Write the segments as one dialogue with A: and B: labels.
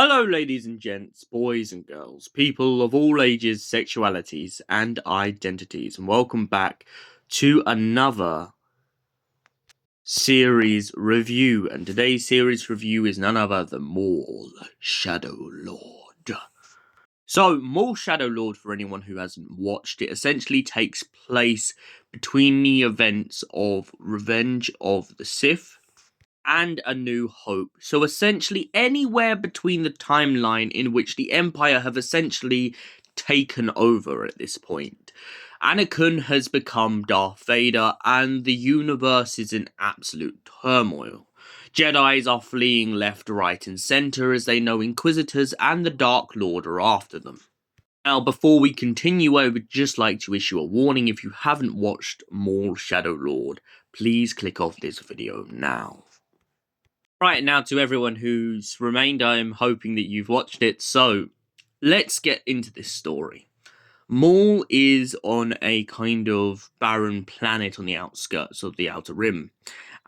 A: Hello, ladies and gents, boys and girls, people of all ages, sexualities, and identities, and welcome back to another series review. And today's series review is none other than Maul, Shadow Lord. So, Maul Shadow Lord, for anyone who hasn't watched it, essentially takes place between the events of Revenge of the Sith and A New Hope. So essentially anywhere between the timeline in which the Empire have essentially taken over at this point. Anakin has become Darth Vader and the universe is in absolute turmoil. Jedis are fleeing left, right and centre as they know Inquisitors and the Dark Lord are after them. Now, before we continue, I would just like to issue a warning. If you haven't watched Maul Shadow Lord, please click off this video now. Right, now to everyone who's remained, I'm hoping that you've watched it, so let's get into this story. Maul is on a kind of barren planet on the outskirts of the Outer Rim,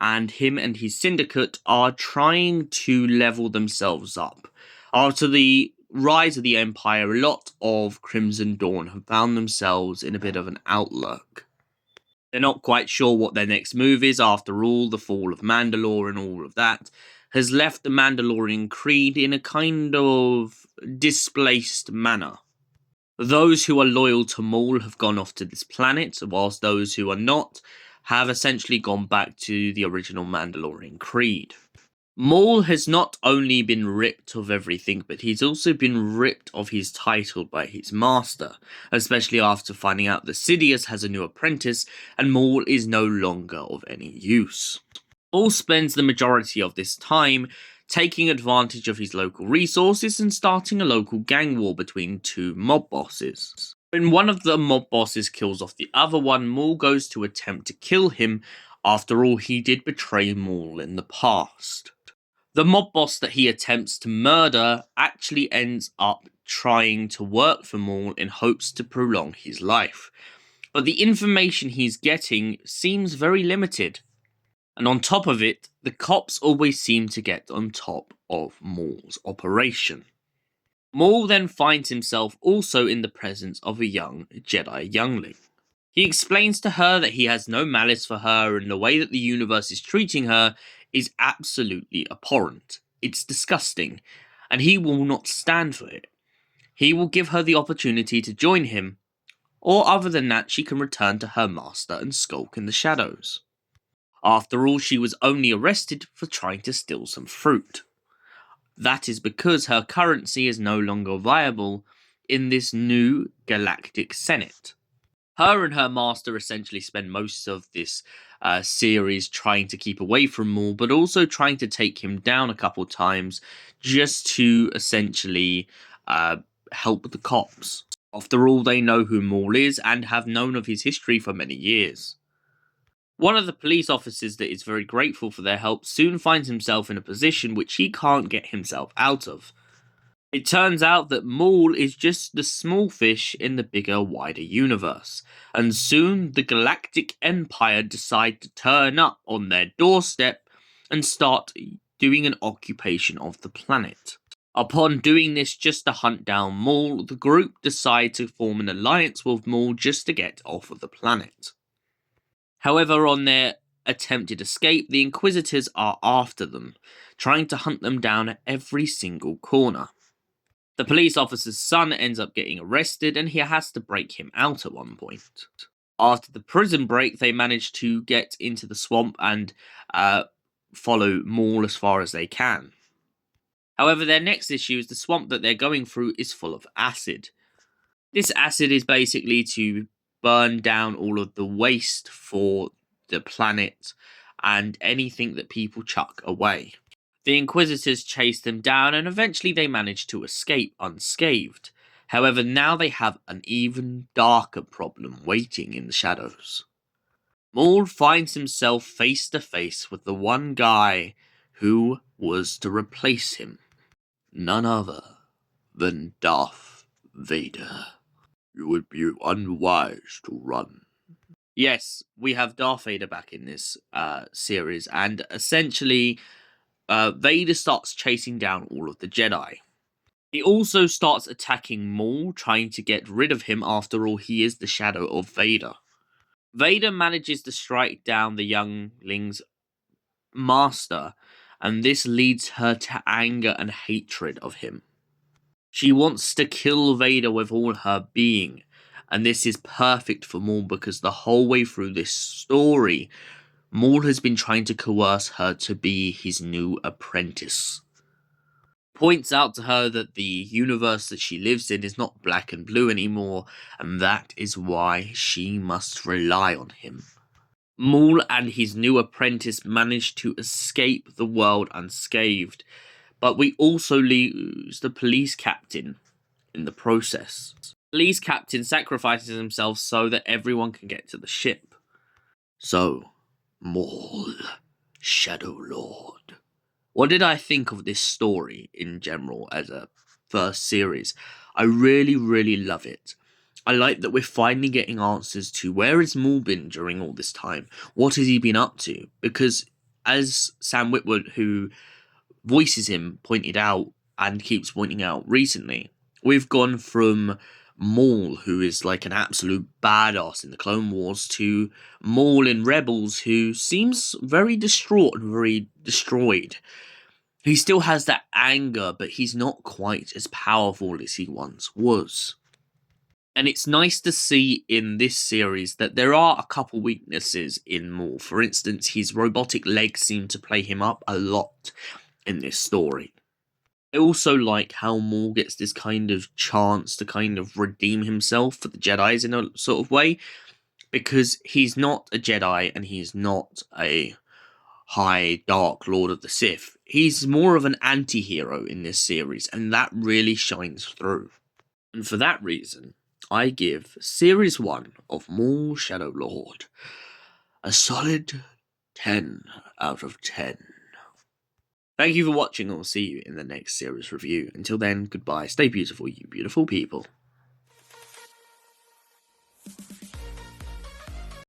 A: and him and his syndicate are trying to level themselves up. After the rise of the Empire, a lot of Crimson Dawn have found themselves in a bit of an outlook. They're not quite sure what their next move is. After all, the fall of Mandalore and all of that has left the Mandalorian Creed in a kind of displaced manner. Those who are loyal to Maul have gone off to this planet, whilst those who are not have essentially gone back to the original Mandalorian Creed. Maul has not only been ripped of everything, but he's also been ripped of his title by his master, especially after finding out that Sidious has a new apprentice and Maul is no longer of any use. Maul spends the majority of this time taking advantage of his local resources and starting a local gang war between two mob bosses. When one of the mob bosses kills off the other one, Maul goes to attempt to kill him. After all, he did betray Maul in the past. The mob boss that he attempts to murder actually ends up trying to work for Maul in hopes to prolong his life. But the information he's getting seems very limited. And on top of it, the cops always seem to get on top of Maul's operation. Maul then finds himself also in the presence of a young Jedi youngling. He explains to her that he has no malice for her and the way that the universe is treating her is absolutely abhorrent. It's disgusting, and he will not stand for it. He will give her the opportunity to join him, or other than that she can return to her master and skulk in the shadows. After all, she was only arrested for trying to steal some fruit. That is because her currency is no longer viable in this new galactic senate. Her and her master essentially spend most of this series trying to keep away from Maul, but also trying to take him down a couple times just to essentially help the cops. After all, they know who Maul is and have known of his history for many years. One of the police officers that is very grateful for their help soon finds himself in a position which he can't get himself out of. It turns out that Maul is just the small fish in the bigger, wider universe, and soon the Galactic Empire decide to turn up on their doorstep and start doing an occupation of the planet. Upon doing this just to hunt down Maul, the group decide to form an alliance with Maul just to get off of the planet. However, on their attempted escape, the Inquisitors are after them, trying to hunt them down at every single corner. The police officer's son ends up getting arrested and he has to break him out at one point. After the prison break, they manage to get into the swamp and follow Maul as far as they can. However, their next issue is the swamp that they're going through is full of acid. This acid is basically to burn down all of the waste for the planet and anything that people chuck away. The Inquisitors chase them down and eventually they manage to escape unscathed. However, now they have an even darker problem waiting in the shadows. Maul finds himself face to face with the one guy who was to replace him. None other than Darth Vader. You would be unwise to run. Yes, we have Darth Vader back in this series, and essentially, Vader starts chasing down all of the Jedi. He also starts attacking Maul, trying to get rid of him. After all, he is the shadow of Vader. Vader manages to strike down the youngling's master, and this leads her to anger and hatred of him. She wants to kill Vader with all her being, and this is perfect for Maul because the whole way through this story, Maul has been trying to coerce her to be his new apprentice. Points out to her that the universe that she lives in is not black and blue anymore, and that is why she must rely on him. Maul and his new apprentice manage to escape the world unscathed, but we also lose the police captain in the process. The police captain sacrifices himself so that everyone can get to the ship. So, Maul, Shadow Lord. What did I think of this story in general as a first series? I really, really love it. I like that we're finally getting answers to where has Maul been during all this time? What has he been up to? Because as Sam Witwer, who voices him, pointed out and keeps pointing out recently, we've gone from Maul, who is like an absolute badass in the Clone Wars, to Maul in Rebels, who seems very distraught and very destroyed. He still has that anger, but he's not quite as powerful as he once was. And it's nice to see in this series that there are a couple weaknesses in Maul. For instance, his robotic legs seem to play him up a lot in this story. I also like how Maul gets this kind of chance to kind of redeem himself for the Jedis in a sort of way, because he's not a Jedi and he's not a High Dark Lord of the Sith. He's more of an anti-hero in this series, and that really shines through. And for that reason, I give Series 1 of Maul Shadow Lord a solid 10 out of 10. Thank you for watching, and I'll see you in the next series review. Until then, goodbye, stay beautiful, you beautiful people.